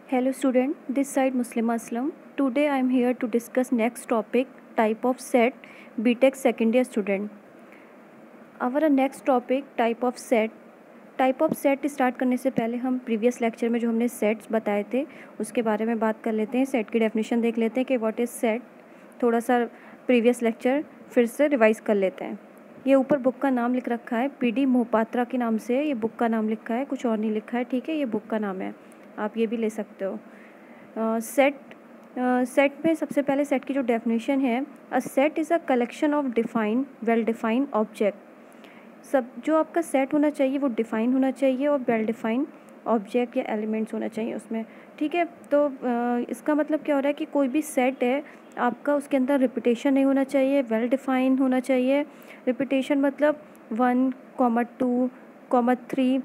Hello student, this side Muslim Aslam. Today I am here to discuss next topic type of set BTech second year student. Our next topic type of set. Type of set start करने से पहले हम previous lecture में जो हमने sets बताए थे उसके बारे में बात कर लेते हैं। सेट की डेफिनेशन देख लेते हैं कि व्हाट इज़ सेट। थोड़ा सा प्रीवियस लेक्चर फिर से रिवाइज कर लेते हैं। ये ऊपर बुक का नाम लिख रखा है, पीडी मोहपात्रा के नाम से ये बुक का नाम लिखा है, कुछ और नहीं लिखा है। ठीक है, ये बुक का नाम है, आप ये भी ले सकते हो। सेट में सबसे पहले सेट की जो डेफिनेशन है, a set is a collection of define well defined object. सब जो आपका सेट होना चाहिए वो डिफ़ाइन होना चाहिए और वेल डिफ़ाइन ऑब्जेक्ट या एलिमेंट्स होना चाहिए उसमें। ठीक है, तो इसका मतलब क्या हो रहा है कि कोई भी सेट है आपका, उसके अंदर रिपीटेशन नहीं होना चाहिए, वेल डिफ़ाइन होना चाहिए। रिपीटेशन मतलब 1, 2, 3,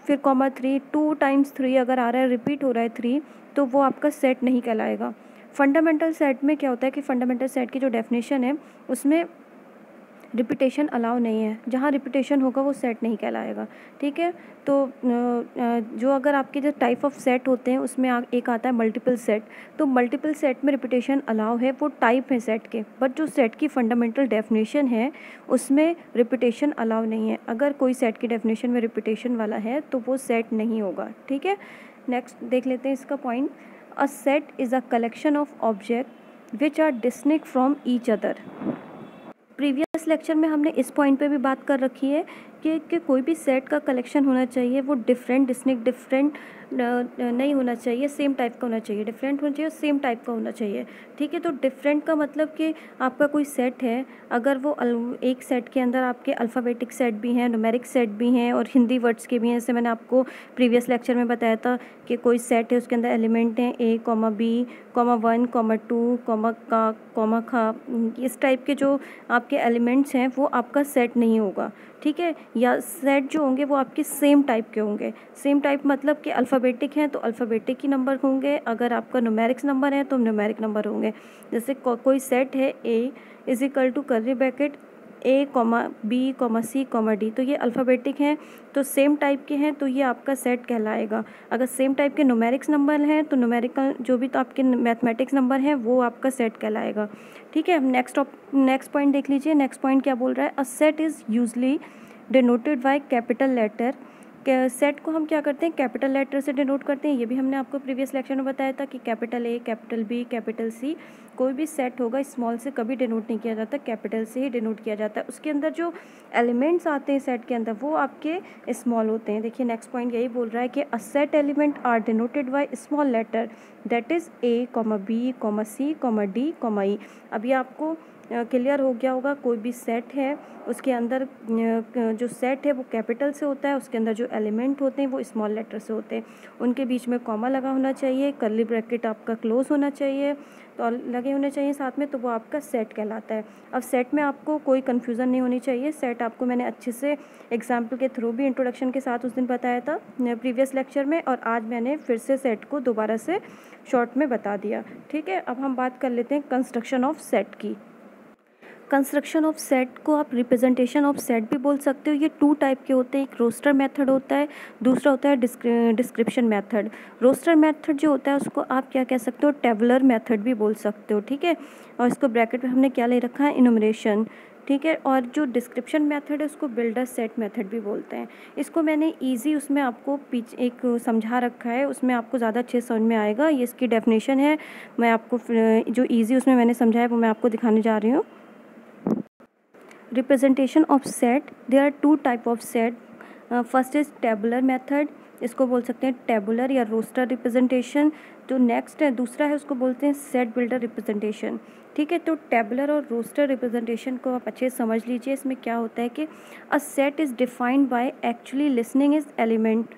फिर 3, 2 टाइम्स 3 अगर आ रहा है, रिपीट हो रहा है 3, तो वो आपका सेट नहीं कहलाएगा। फंडामेंटल सेट में क्या होता है कि फंडामेंटल सेट की जो डेफिनेशन है उसमें रिपीटेशन अलाउ नहीं है, जहाँ रिपीटेशन होगा वो सेट नहीं कहलाएगा। ठीक है, तो जो अगर आपके जो टाइप ऑफ सेट होते हैं उसमें एक आता है मल्टीपल सेट। तो मल्टीपल सेट में रिपीटेशन अलाउ है, वो टाइप है सेट के, बट जो सेट की फंडामेंटल डेफिनेशन है उसमें रिपीटेशन अलाउ नहीं है। अगर कोई सेट की डेफिनेशन में रिपीटेशन वाला है तो वो सेट नहीं होगा। ठीक है, नेक्स्ट देख लेते हैं इसका point. A set is a collection of object which are distinct from each other. Previous lecture में हमने इस पॉइंट पे भी बात कर रखी है कि कोई भी सेट का कलेक्शन होना चाहिए वो डिफरेंट नहीं होना चाहिए, सेम टाइप का होना चाहिए। डिफरेंट होना चाहिए, सेम टाइप का होना चाहिए। ठीक है, तो डिफरेंट का मतलब कि आपका कोई सेट है, अगर वो एक सेट के अंदर आपके अल्फ़ाबेटिक सेट भी हैं, न्यूमेरिक सेट भी हैं और हिंदी वर्ड्स के भी हैं। जैसे मैंने आपको प्रीवियस लेक्चर में बताया था कि कोई सेट है, उसके अंदर एलिमेंट हैं A, B, 1, 2, का, खा, इस टाइप के जो आपके एलिमेंट्स हैं वो आपका सेट नहीं होगा। ठीक है, या सेट जो होंगे वो आपके सेम टाइप के होंगे। सेम टाइप मतलब कि अल्फ़ाबेटिक हैं तो अल्फ़ाबेटिक ही नंबर होंगे, अगर आपका न्यूमेरिक्स नंबर है तो न्यूमेरिक नंबर होंगे। जैसे कोई सेट है A is equal to curly bracket A, B, C, D, तो ये अल्फ़ाबेटिक हैं तो सेम टाइप के हैं तो ये आपका सेट कहलाएगा। अगर सेम टाइप के न्यूमेरिक्स नंबर हैं तो न्यूमेरिकल जो भी तो आपके मैथमेटिक्स नंबर हैं वो आपका सेट कहलाएगा। ठीक है, नेक्स्ट पॉइंट देख लीजिए। नेक्स्ट पॉइंट क्या बोल रहा है, a set is usually denoted by capital letter. Set को हम क्या करते हैं, कैपिटल लेटर से डिनोट करते हैं। ये भी हमने आपको प्रीवियस लेक्चर में बताया था कि capital A, capital B, capital C, कोई भी सेट होगा स्मॉल से कभी डिनोट नहीं किया जाता, कैपिटल से ही डिनोट किया जाता है। उसके अंदर जो एलिमेंट्स आते हैं सेट के अंदर वो आपके स्मॉल होते हैं। देखिए नेक्स्ट पॉइंट यही बोल रहा है कि a set element are denoted by small letter that is A, B, C, D, E। अभी आपको क्लियर हो गया होगा, कोई भी सेट है उसके अंदर जो सेट है वो कैपिटल से होता है, उसके अंदर जो एलिमेंट होते हैं वो स्मॉल लेटर से होते हैं। उनके बीच में कॉमा लगा होना चाहिए, कर्ली ब्रैकेट आपका क्लोज होना चाहिए, तो लगे होने चाहिए साथ में, तो वो आपका सेट कहलाता है। अब सेट में आपको कोई कन्फ्यूज़न नहीं होनी चाहिए। सेट आपको मैंने अच्छे से एग्जाम्पल के थ्रू भी इंट्रोडक्शन के साथ उस दिन बताया था प्रीवियस लेक्चर में, और आज मैंने फिर से सेट को दोबारा से शॉर्ट में बता दिया। ठीक है, अब हम बात कर लेते हैं कंस्ट्रक्शन ऑफ सेट की। कंस्ट्रक्शन ऑफ सेट को आप रिप्रेजेंटेशन ऑफ सेट भी बोल सकते हो। ये 2 टाइप के होते हैं, एक रोस्टर मेथड होता है, दूसरा होता है डिस्क्रिप्शन मेथड। रोस्टर मेथड जो होता है उसको आप क्या कह सकते हो, टेबुलर मेथड भी बोल सकते हो। ठीक है, और इसको ब्रैकेट में हमने क्या ले रखा है, इनुमरेशन। ठीक है, और जो डिस्क्रिप्शन मेथड है उसको बिल्डर सेट मेथड भी बोलते हैं। इसको मैंने ईजी उसमें आपको एक समझा रखा है, उसमें आपको ज़्यादा अच्छे समझ में आएगा। ये इसकी डेफिनेशन है, मैं आपको जो ईजी उसमें मैंने समझाया वो मैं आपको दिखाने जा रही हूँ। Representation of set, there are 2 type of set. First is tabular method, इसको बोल सकते हैं टेबुलर या रोस्टर रिप्रेजेंटेशन। जो नेक्स्ट है दूसरा है उसको बोलते हैं सेट बिल्डर रिप्रेजेंटेशन। ठीक है, तो टेबुलर और रोस्टर रिप्रेजेंटेशन को आप अच्छे से समझ लीजिए। इसमें क्या होता है कि a set is defined by actually listening is element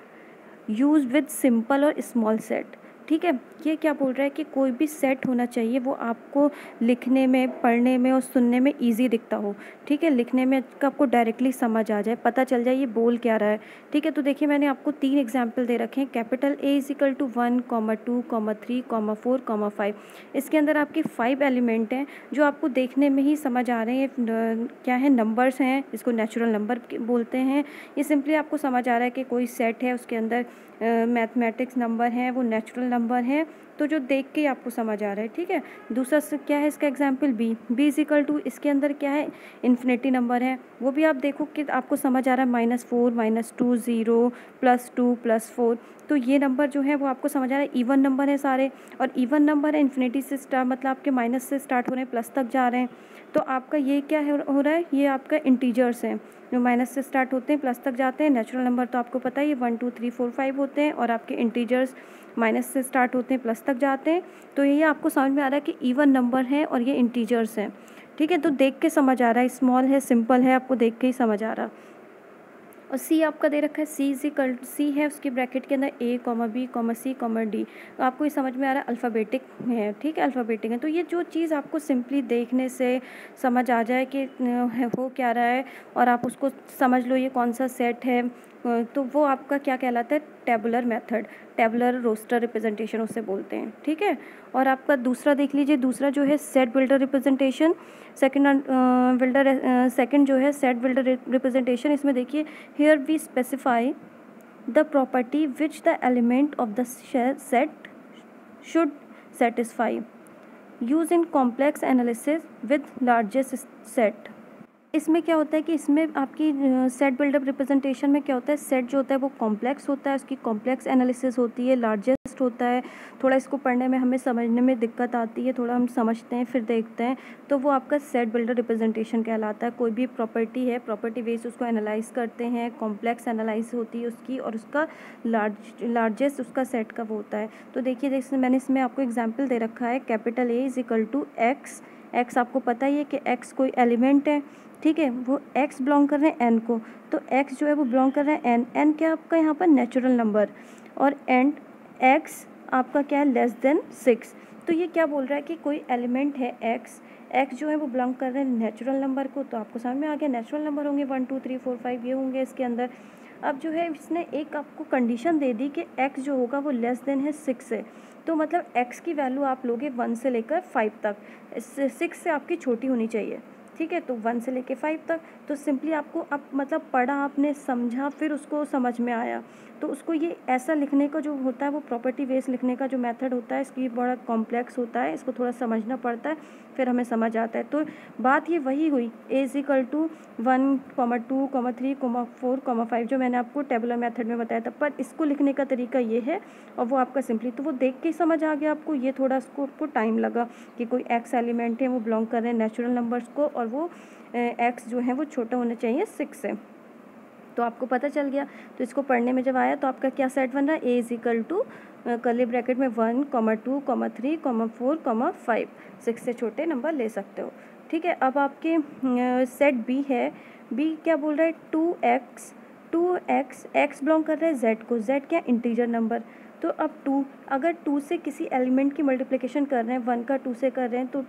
use with simple और स्मॉल सेट। ठीक है, ये क्या बोल रहा है कि कोई भी सेट होना चाहिए वो आपको लिखने में, पढ़ने में और सुनने में इजी दिखता हो। ठीक है, लिखने में आपको डायरेक्टली समझ आ जाए, पता चल जाए ये बोल क्या रहा है। ठीक है, तो देखिए मैंने आपको 3 एग्जाम्पल दे रखे हैं। Capital A is equal to 1, 2, 3, 4, 5। इसके अंदर आपके 5 एलिमेंट हैं जो आपको देखने में ही समझ आ रहे हैं। क्या है, नंबर्स हैं, इसको नेचुरल नंबर बोलते हैं। ये सिंपली आपको समझ आ रहा है कि कोई सेट है, उसके अंदर मैथमेटिक्स नंबर हैं, वो नेचुरल नंबर हैं, तो जो देख के ही आपको समझ आ रहा है, ठीक है। दूसरा क्या है इसका example B is equal to, इसके अंदर क्या है इन्फिनिटी नंबर है, वो भी आप देखो कि आपको समझ आ रहा है -4 -2 0 +2 +4, तो ये नंबर जो है वो आपको समझ आ रहा है इवन नंबर है सारे, और इवन नंबर है इन्फिनिटी से स्टार्ट, मतलब आपके माइनस से स्टार्ट हो रहे हैं प्लस तक जा रहे हैं, तो आपका ये क्या हो रहा है, ये आपका इंटीजर्स हैं जो माइनस से स्टार्ट होते हैं प्लस तक जाते हैं। नेचुरल नंबर तो आपको पता है ये 1 2 3 4 5 होते हैं, और आपके इंटीजर्स माइनस से स्टार्ट होते हैं प्लस तक जाते हैं। तो ये आपको समझ में आ रहा है कि इवन नंबर है और ये इंटीजर्स हैं, ठीक है। तो देख के समझ आ रहा है, स्मॉल है, सिंपल है, आपको देख के ही समझ आ रहा। और सी आपका दे रखा है, सी है उसकी ब्रैकेट के अंदर A, B, C, D, तो आपको ये समझ में आ रहा है अल्फ़ाबेटिक है, ठीक है, अल्फ़ाबेटिक है। तो ये जो चीज़ आपको सिंपली देखने से समझ आ जाए कि हो क्या रहा है, और आप उसको समझ लो ये कौन सा सेट है, तो वो आपका क्या कहलाता है, tabular method, tabular roster representation उसे बोलते हैं, ठीक है। और आपका दूसरा देख लीजिए, दूसरा जो है सेट बिल्डर रिप्रेजेंटेशन, सेकंड जो है सेट बिल्डर रिप्रेजेंटेशन। इसमें देखिए, here we specify the property which the element of the set should satisfy, use in complex analysis with largest set. इसमें क्या होता है कि इसमें आपकी सेट बिल्डअप रिप्रेजेंटेशन में क्या होता है, सेट जो होता है वो कॉम्प्लेक्स होता है, उसकी कॉम्प्लेक्स एनालिसिस होती है, लार्जेस्ट होता है, थोड़ा इसको पढ़ने में हमें समझने में दिक्कत आती है, थोड़ा हम समझते हैं फिर देखते हैं, तो वो आपका सेट बिल्डर रिप्रेजेंटेशन कहलाता है। कोई भी प्रॉपर्टी है, प्रॉपर्टी बेस्ड उसको एनालाइज करते हैं, कॉम्प्लेक्स एनालाइज होती है उसकी, और उसका लार्जेस्ट उसका सेट का वो होता है। तो देखिए, जैसे मैंने इसमें आपको एग्जाम्पल दे रखा है, capital A is equal to x, x आपको पता ही है कि एक्स कोई एलिमेंट है, ठीक है, वो x बिलोंग कर रहे हैं n को, तो x जो है वो बिलोंग कर रहे हैं n क्या आपका यहाँ पर नेचुरल नंबर, और एंड x आपका क्या है लेस देन 6। तो ये क्या बोल रहा है कि कोई एलिमेंट है x जो है वो बिलोंग कर रहे हैं नेचुरल नंबर को, तो आपको समझ में आ गया नेचुरल नंबर होंगे 1 2 3 4 5 ये होंगे इसके अंदर। अब जो है इसने एक आपको कंडीशन दे दी कि x जो होगा वो लेस देन है 6 से, तो मतलब x की वैल्यू आप लोगे 1 से लेकर 5 तक, 6 से आपकी छोटी होनी चाहिए, ठीक है। तो 1 से लेके 5 तक, तो सिंपली आपको अब मतलब पढ़ा आपने, समझा, फिर उसको समझ में आया, तो उसको ये ऐसा लिखने का जो होता है वो प्रॉपर्टी बेस लिखने का जो मेथड होता है, इसकी बड़ा कॉम्प्लेक्स होता है, इसको थोड़ा समझना पड़ता है, फिर हमें समझ आता है। तो बात ये वही हुई, A इज इक्वल टू 1, 2, 3, 4, 5 जो मैंने आपको टेबुलर मेथड में बताया था, पर इसको लिखने का तरीका ये है, और वो आपका सिंपली, तो वो देख के ही समझ आ गया आपको। ये थोड़ा उसको आपको टाइम लगा कि कोई एक्स एलिमेंट है वो बिलोंग कर रहे हैं नेचुरल नंबर्स को, और वो एक्स जो है वो छोटा होना चाहिए 6 से, तो आपको पता चल गया। तो इसको पढ़ने में जब आया तो आपका क्या सेट बन रहा है, A is equal to curly bracket में 1, 2, 3, 4, 5, 6 से छोटे नंबर ले सकते हो, ठीक है। अब आपके सेट B है, B क्या बोल रहा है, 2x x बिलोंग कर रहा है z को, z क्या इंटीजर नंबर, तो अब 2, अगर 2 से किसी एलिमेंट की मल्टीप्लिकेशन कर रहे हैं, 1 का 2 से कर रहे हैं तो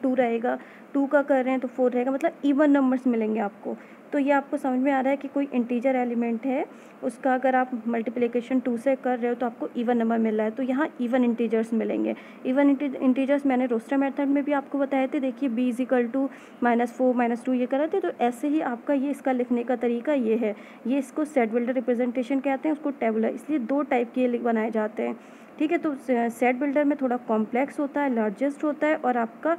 2 रहेगा, 2 का कर रहे हैं तो 4 रहेगा, मतलब इवन नंबर्स मिलेंगे आपको। तो ये आपको समझ में आ रहा है कि कोई इंटीजर एलिमेंट है, उसका अगर आप मल्टीप्लिकेशन 2 से कर रहे हो तो आपको इवन नंबर मिल रहा है, तो यहाँ इवन इंटीजर्स मिलेंगे। इवन इंटीजर्स मैंने रोस्टर मेथड में भी आपको बताए थे, देखिए B इज इक्वल टू -4 -2 ये कर रहे थे, तो ऐसे ही आपका ये इसका लिखने का तरीका ये है, ये इसको सेट बिल्डर रिप्रेजेंटेशन कहते हैं, उसको टेबुलर, इसलिए 2 टाइप के बनाए जाते हैं, ठीक है। तो सेट बिल्डर में थोड़ा कॉम्प्लेक्स होता है, लार्जेस्ट होता है, और आपका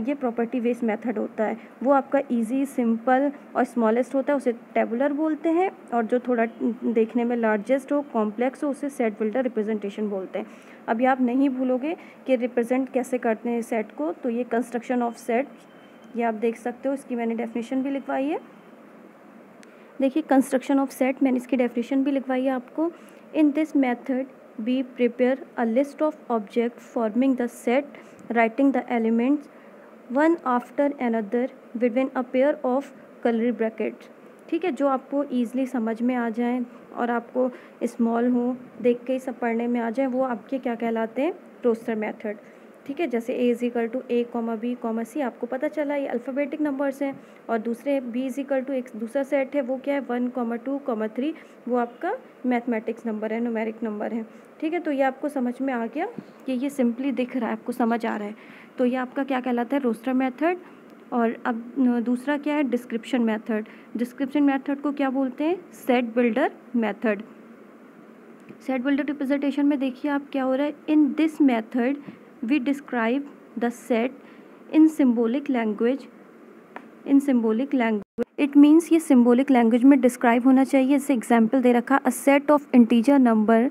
ये प्रॉपर्टी बेस्ड मेथड होता है, वो आपका इजी, सिंपल और स्मॉलेस्ट होता है, उसे टेबुलर बोलते हैं, और जो थोड़ा देखने में लार्जेस्ट हो, कॉम्प्लेक्स हो, उसे सेट बिल्डर रिप्रेजेंटेशन बोलते हैं। अभी आप नहीं भूलोगे कि रिप्रेजेंट कैसे करते हैं सेट को, तो ये कंस्ट्रक्शन ऑफ सेट, ये आप देख सकते हो, इसकी मैंने डेफिनेशन भी लिखवाई है। देखिए, कंस्ट्रक्शन ऑफ सेट मैंने इसकी डेफिनेशन भी लिखवाई है आपको। इन this method we prepare a list of objects forming the set, writing the elements one after another within a pair of curly brackets, ठीक है, जो आपको ईजिली समझ में आ जाए और आपको स्मॉल हो, देख के ही सब पढ़ने में आ जाए, वो आपके क्या कहलाते हैं, रोस्टर मेथड, ठीक है। जैसे A is equal to A, B, C आपको पता चला ये अल्फ़ाबेटिक नंबर्स हैं, और दूसरे B इज इक्वल टू एक दूसरा सेट है, वो क्या है 1, 2, 3 वो आपका मैथमेटिक्स नंबर है, न्यूमेरिक नंबर है, ठीक है। तो ये आपको समझ में आ गया कि ये सिंपली दिख रहा है, आपको समझ आ रहा है, तो ये आपका क्या कहलाता है, रोस्टर मेथड। और अब दूसरा क्या है, डिस्क्रिप्शन मेथड। डिस्क्रिप्शन मेथड को क्या बोलते हैं, set builder method. Set builder representation में देखिए आप क्या हो रहा है, in this method we describe the set in symbolic language, in symbolic language. It means ये सिम्बोलिक लैंग्वेज में डिस्क्राइब होना चाहिए। जैसे एग्जाम्पल दे रखा, a set of integer number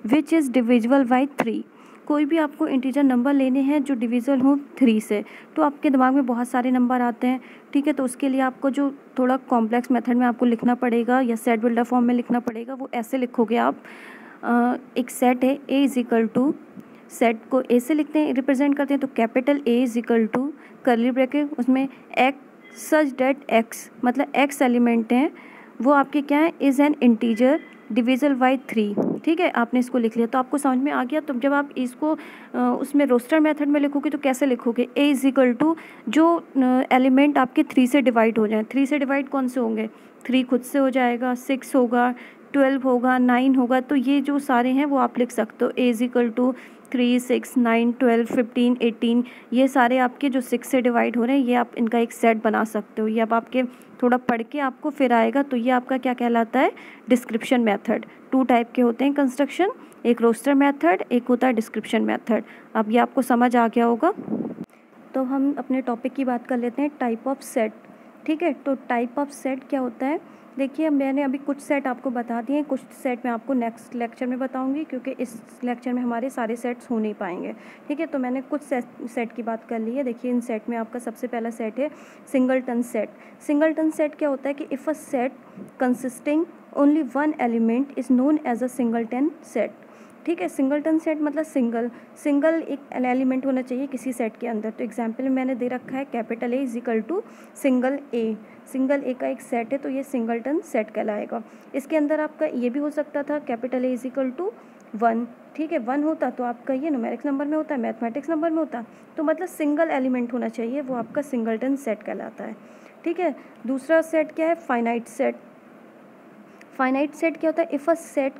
which is divisible by 3। कोई भी आपको इंटीजर नंबर लेने हैं जो डिविजिबल हो 3 से, तो आपके दिमाग में बहुत सारे नंबर आते हैं, ठीक है। तो उसके लिए आपको जो थोड़ा कॉम्प्लेक्स मेथड में आपको लिखना पड़ेगा या सेट बिल्डर फॉर्म में लिखना पड़ेगा, वो ऐसे लिखोगे आप। एक सेट है A is equal to, set को ए से लिखते हैं, रिप्रेजेंट करते हैं, तो capital A is equal to curly bracket, उसमें एक्स सच डेट एक्स, मतलब एक्स एलिमेंट हैं वो आपके क्या है, is an integer divisible by 3, ठीक है। आपने इसको लिख लिया तो आपको समझ में आ गया। तो जब आप इसको उसमें रोस्टर मेथड में लिखोगे तो कैसे लिखोगे, ए इज इक्वल टू जो एलिमेंट आपके 3 से डिवाइड हो जाए। 3 से डिवाइड कौन से होंगे, 3 खुद से हो जाएगा, 6 होगा, 12 होगा, 9 होगा, तो ये जो सारे हैं वो आप लिख सकते हो। ए इज इक्वल टू 3, 6, 9, 12, 15, 18, ये सारे आपके जो 6 से डिवाइड हो रहे हैं, ये आप इनका एक सेट बना सकते हो। ये अब आपके थोड़ा पढ़ के आपको फिर आएगा। तो ये आपका क्या कहलाता है, डिस्क्रिप्शन मेथड। 2 टाइप के होते हैं कंस्ट्रक्शन, एक रोस्टर मेथड, एक होता है डिस्क्रिप्शन मेथड। अब ये आपको समझ आ गया होगा। तो हम अपने टॉपिक की बात कर लेते हैं, टाइप ऑफ सेट, ठीक है। तो टाइप ऑफ सेट क्या होता है, देखिए मैंने अभी कुछ सेट आपको बता दिए, कुछ सेट मैं आपको नेक्स्ट लेक्चर में बताऊंगी, क्योंकि इस लेक्चर में हमारे सारे सेट्स हो नहीं पाएंगे, ठीक है। तो मैंने कुछ सेट की बात कर ली है। देखिए इन सेट में आपका सबसे पहला सेट है सिंगलटन सेट। सिंगलटन सेट क्या होता है कि if a set consisting only one element is known as a singleton set, ठीक है। सिंगलटन सेट मतलब सिंगल एक एलिमेंट होना चाहिए किसी सेट के अंदर। तो एग्जाम्पल मैंने दे रखा है, capital A is equal to single A का एक सेट है, तो ये सिंगलटन सेट कहलाएगा। इसके अंदर आपका ये भी हो सकता था, capital A is equal to 1, ठीक है। 1 होता तो आपका ये न्यूमेरिक्स नंबर में होता, मैथमेटिक्स नंबर में होता, तो मतलब सिंगल एलिमेंट होना चाहिए, वो आपका सिंगलटन सेट कहलाता है, ठीक है। दूसरा सेट क्या है, फाइनाइट सेट। फाइनाइट सेट क्या होता है, if a set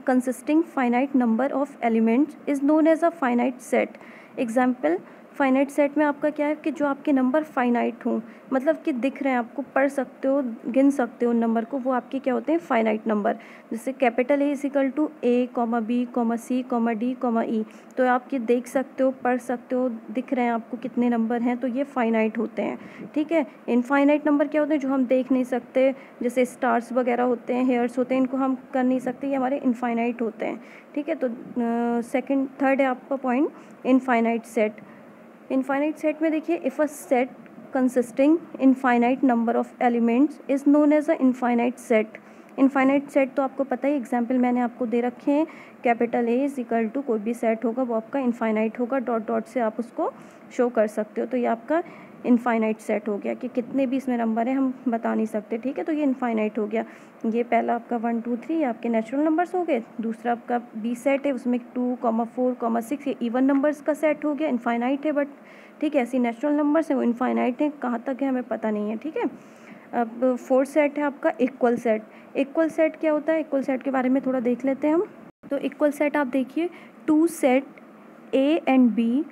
consisting finite number of elements is known as a finite set. Example, finite set में आपका क्या है कि जो आपके नंबर फाइनाइट हों, मतलब कि दिख रहे हैं, आपको पढ़ सकते हो, गिन सकते हो नंबर को, वो आपके क्या होते हैं, फाइनाइट नंबर। जैसे capital A is equal to A, B, C, D, E, तो आप ये देख सकते हो, पढ़ सकते हो, दिख रहे हैं आपको कितने नंबर हैं, तो ये फाइनाइट होते हैं, ठीक है। इनफाइनाइट नंबर क्या होते हैं, जो हम देख नहीं सकते, जैसे स्टार्स वगैरह होते हैं, हेयर्स होते हैं, इनको हम कर नहीं सकते, ये हमारे इनफाइनाइट होते हैं, ठीक है। तो थर्ड है आपका point, infinite set. Infinite set में देखिए, if a set consisting infinite number of elements is known as a infinite set. Infinite set तो आपको पता ही, एग्जाम्पल मैंने आपको दे रखे हैं, capital A is equal to कोई भी सेट होगा वो आपका इनफाइनाइट होगा, डॉट डॉट से आप उसको शो कर सकते हो। तो ये आपका इनफाइनाइट सेट हो गया कि कितने भी इसमें नंबर हैं हम बता नहीं सकते, ठीक है। तो ये इनफाइनाइट हो गया। ये पहला आपका 1, 2, 3 आपके नेचुरल नंबर्स हो गए। दूसरा आपका बी सेट है, उसमें 2, 4, 6 ये इवन नंबर्स का सेट हो गया, इनफाइनाइट है, बट ठीक है, ऐसी नेचुरल नंबर्स हैं वो इनफाइनाइट है, कहाँ तक है हमें पता नहीं है, ठीक है। अब फोर्थ सेट है आपका इक्वल सेट। इक्वल सेट क्या होता है, इक्वल सेट के बारे में थोड़ा देख लेते हैं हम। तो इक्वल सेट आप देखिए, 2 set A and B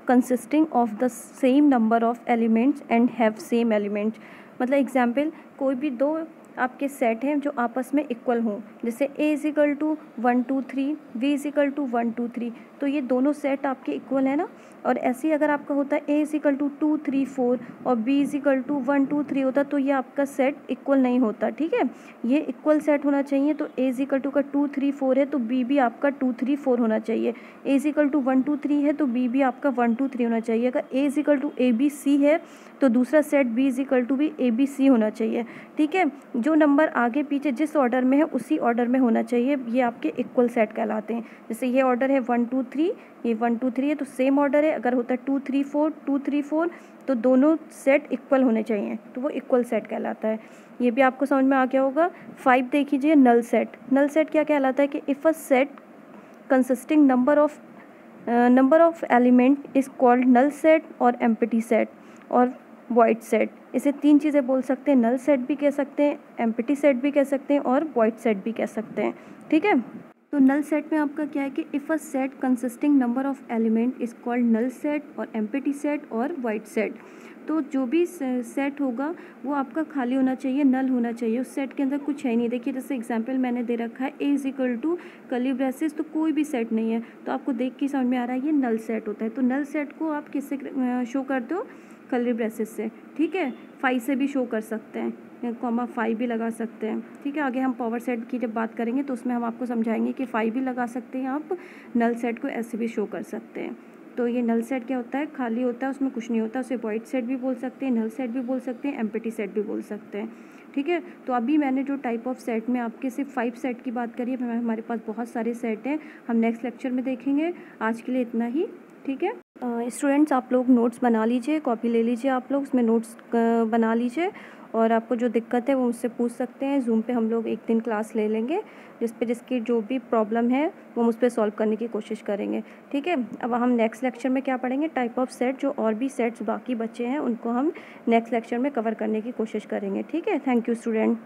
consisting of the same number of elements and have same elements. मतलब एग्जाम्पल, कोई भी 2 आपके सेट हैं जो आपस में इक्वल हों, जैसे A is equal to 1, 2, 3, B is equal to 1, 2, 3, तो ये दोनों सेट आपके इक्वल है ना। और ऐसे ही अगर आपका होता है ए इज इक्वल टू 2, 3, 4 और बी इज इक्वल टू 1, 2, 3 होता, तो ये आपका सेट इक्वल नहीं होता, ठीक है। ये इक्वल सेट होना चाहिए। तो ए इज इक्वल टू का 2, 3, 4 है, तो बी भी आपका 2, 3, 4 होना चाहिए। ए इज इक्वल टू 1, 2, 3 है, तो बी भी आपका 1, 2, 3 होना चाहिए। अगर A is equal to A B C है, तो दूसरा set B is equal to भी ए बी सी होना चाहिए, ठीक है। जो नंबर आगे पीछे जिस ऑर्डर में है उसी ऑर्डर में होना चाहिए, ये आपके इक्वल सेट कहलाते हैं। जैसे ये ऑर्डर है 1, 2, 3, ये 1, 2, 3 है, तो सेम ऑर्डर है। अगर होता है 2, 3, 4, 2, 3, 4, तो दोनों सेट इक्वल होने चाहिए, तो वो इक्वल सेट कहलाता है। ये भी आपको समझ में आ गया होगा। 5 देख लीजिए, नल सेट। नल सेट क्या कहलाता है कि if a set consisting number of element is called null set और एम्प्टी सेट और वॉइड सेट। इसे 3 चीज़ें बोल सकते हैं, नल सेट भी कह सकते हैं, एम्प्टी सेट भी कह सकते हैं और वॉइड सेट भी कह सकते हैं, ठीक है। तो नल सेट में आपका क्या है कि if a set consisting number of element is called null set और एम्प्टी सेट और वाइड सेट। तो जो भी सेट होगा वो आपका खाली होना चाहिए, नल होना चाहिए, उस सेट के अंदर कुछ है नहीं। देखिए जैसे एग्जांपल मैंने दे रखा है A is equal to curly braces, तो कोई भी सेट नहीं है, तो आपको देख के समझ में आ रहा है ये नल सेट होता है। तो नल सेट को आप किससे शो करते हो? कर्ली ब्रेसेस से, ठीक है। फाइव से भी शो कर सकते हैं, कॉमा 5 भी लगा सकते हैं, ठीक है। आगे हम पावर सेट की जब बात करेंगे तो उसमें हम आपको समझाएंगे कि 5 भी लगा सकते हैं आप, नल सेट को ऐसे भी शो कर सकते हैं। तो ये नल सेट क्या होता है? खाली होता है, उसमें कुछ नहीं होता, उसे वॉइड सेट भी बोल सकते हैं, नल सेट भी बोल सकते हैं, एम्प्टी सेट भी बोल सकते हैं, ठीक है। तो अभी मैंने जो टाइप ऑफ सेट में आपके सिर्फ 5 सेट की बात करी है, हमारे पास बहुत सारे सेट हैं, हम नेक्स्ट लेक्चर में देखेंगे। आज के लिए इतना ही, ठीक है। स्टूडेंट्स आप लोग नोट्स बना लीजिए, कॉपी ले लीजिए, आप लोग उसमें नोट्स बना लीजिए, और आपको जो दिक्कत है वो मुझसे पूछ सकते हैं। जूम पे हम लोग एक दिन क्लास ले लेंगे जिसकी जो भी प्रॉब्लम है वो मुझ पर सॉल्व करने की कोशिश करेंगे, ठीक है। अब हम नेक्स्ट लेक्चर में क्या पढ़ेंगे? टाइप ऑफ सेट, जो और भी सेट्स बाकी बचे हैं उनको हम नेक्स्ट लेक्चर में कवर करने की कोशिश करेंगे, ठीक है। Thank you student.